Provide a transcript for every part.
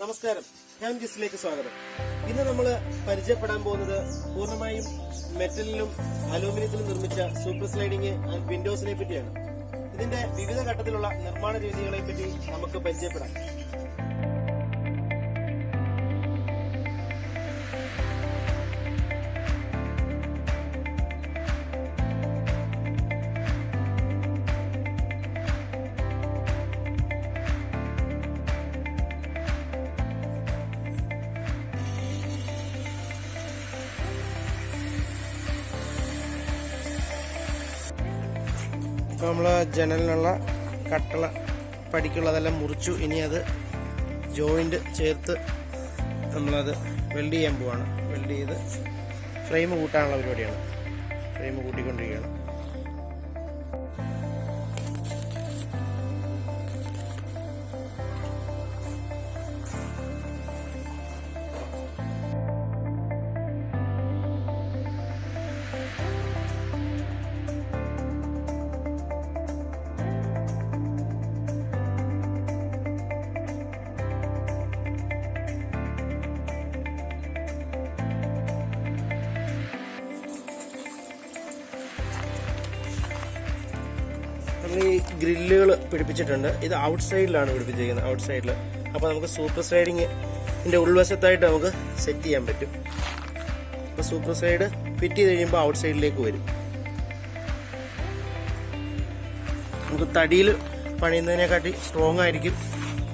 നമസ്കാരം, ഞാൻ ജിസിലേക്ക് സ്വാഗതം. ഇന്ന് നമ്മൾ പരിചയപ്പെടാൻ പോകുന്നത് പൂർണ്ണമായും മെറ്റലിലും അലൂമിനിയത്തിലും നിർമ്മിച്ച സൂപ്പർ സ്ലൈഡിംഗ് ആൻഡ് വിൻഡോസിനെ പറ്റിയാണ്. ഇതിന്റെ വിവിധ ഘട്ടത്തിലുള്ള നിർമ്മാണ രീതികളെ പറ്റി നമുക്ക് പരിചയപ്പെടാം. ഇപ്പോൾ നമ്മൾ ജനലിനുള്ള കട്ടള പടിക്കുള്ളതെല്ലാം മുറിച്ചു. ഇനി അത് ജോയിന്റ് ചേർത്ത് നമ്മളത് വെൽഡ് ചെയ്യാൻ പോവാണ്. വെൽഡ് ചെയ്ത് ഫ്രെയിം കൂട്ടാനുള്ള പരിപാടിയാണ്. ഫ്രെയിം കൂട്ടിക്കൊണ്ടിരിക്കുകയാണ്. നമ്മൾ ഈ ഗ്രില്ലുകൾ പിടിപ്പിച്ചിട്ടുണ്ട്. ഇത് ഔട്ട് സൈഡിലാണ് പിടിപ്പിച്ചിരിക്കുന്നത്, ഔട്ട് സൈഡിൽ. അപ്പോൾ നമുക്ക് സൂപ്പർ സ്ലൈഡിങ്ങിൻ്റെ ഉൾവശത്തായിട്ട് നമുക്ക് സെറ്റ് ചെയ്യാൻ പറ്റും. അപ്പോൾ സൂപ്പർ സ്ലൈഡ് ഫിറ്റ് ചെയ്ത് കഴിയുമ്പോൾ ഔട്ട് സൈഡിലേക്ക് വരും. നമുക്ക് തടിയിൽ പണിയുന്നതിനെക്കാട്ടി സ്ട്രോങ് ആയിരിക്കും.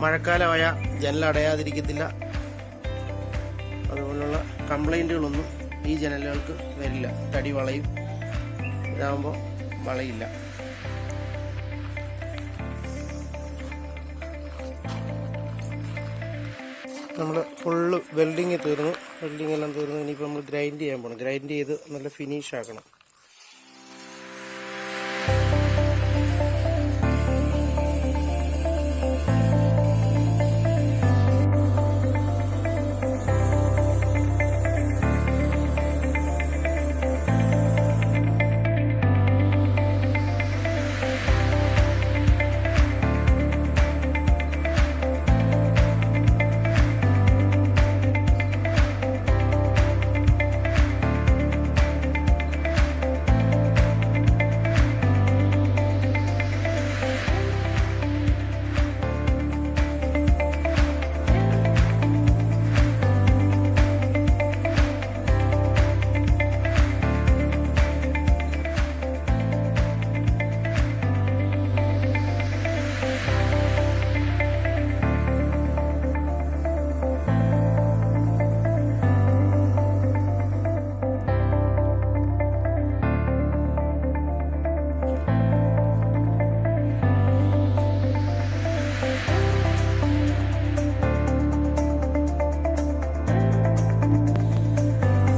മഴക്കാലമായ ജനലടയാതിരിക്കത്തില്ല. അതുപോലുള്ള കംപ്ലൈൻറ്റുകളൊന്നും ഈ ജനലുകൾക്ക് വരില്ല. തടി വളയും. ഇതാകുമ്പോൾ വളയില്ല. നമ്മൾ ഫുള്ള് വെൽഡിങ് തീർന്നു. വെൽഡിങ് എല്ലാം തീർന്നു. ഇനിയിപ്പോൾ നമ്മൾ ഗ്രൈൻഡ് ചെയ്യാൻ പോകണം. ഗ്രൈൻഡ് ചെയ്ത് നല്ല ഫിനിഷ് ആക്കണം.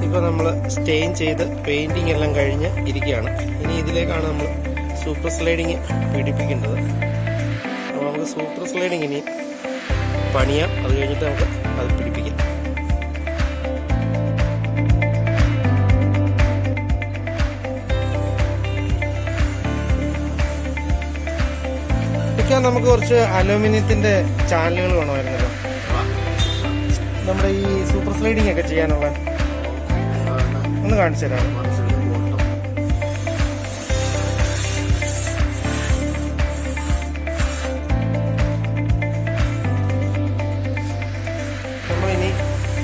ഇപ്പോൾ നമ്മൾ സ്റ്റെയിൻ ചെയ്ത് പെയിൻറ്റിങ് എല്ലാം കഴിഞ്ഞ് ഇരിക്കുകയാണ്. ഇനി ഇതിലേക്കാണ് നമ്മൾ സൂപ്പർ സ്ലൈഡിങ് പിടിപ്പിക്കേണ്ടത്. അപ്പോൾ നമുക്ക് സൂപ്പർ സ്ലൈഡിങ് ഇനി പണിയാം. അത് കഴിഞ്ഞിട്ട് നമുക്ക് അത് പിടിപ്പിക്കാം. ഇതൊക്കെ നമുക്ക് കുറച്ച് അലൂമിനിയത്തിൻ്റെ ചാനലുകൾ വേണമായിരുന്നല്ലോ നമ്മുടെ ഈ സൂപ്പർ സ്ലൈഡിങ് ഒക്കെ ചെയ്യാനുള്ള. ഒന്ന് കാണിച്ചു തരാം. നമ്മളിനി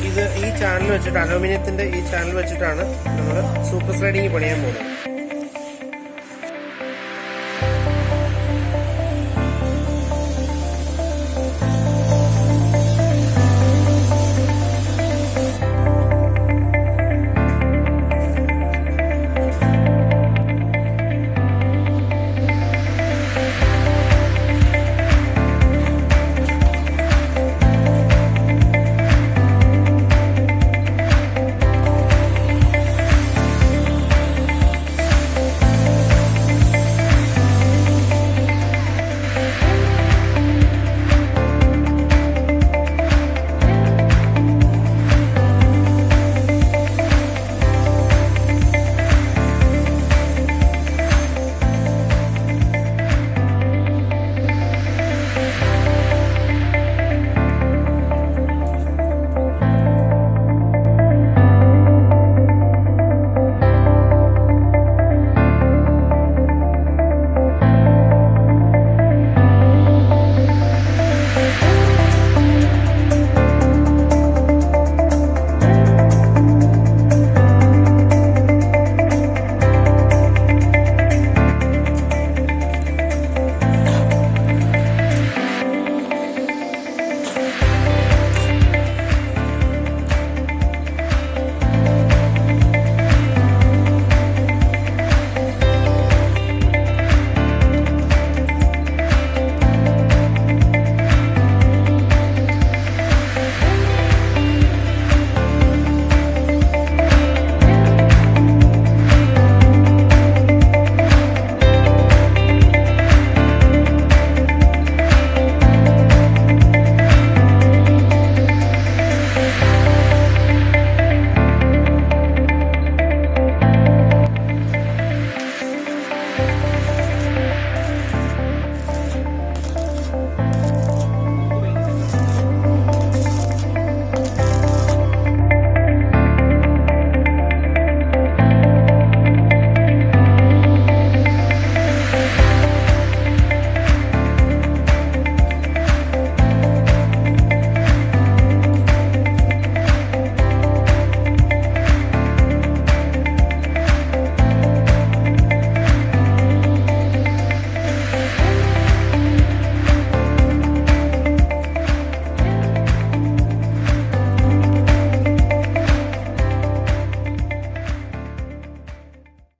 ഇത് ഈ ചാനൽ വെച്ചിട്ട്, അലൂമിനിയത്തിന്റെ ഈ ചാനൽ വെച്ചിട്ടാണ് നമ്മൾ സൂപ്പർ സ്ലൈഡിങ് പണിയാൻ പോകുന്നത്.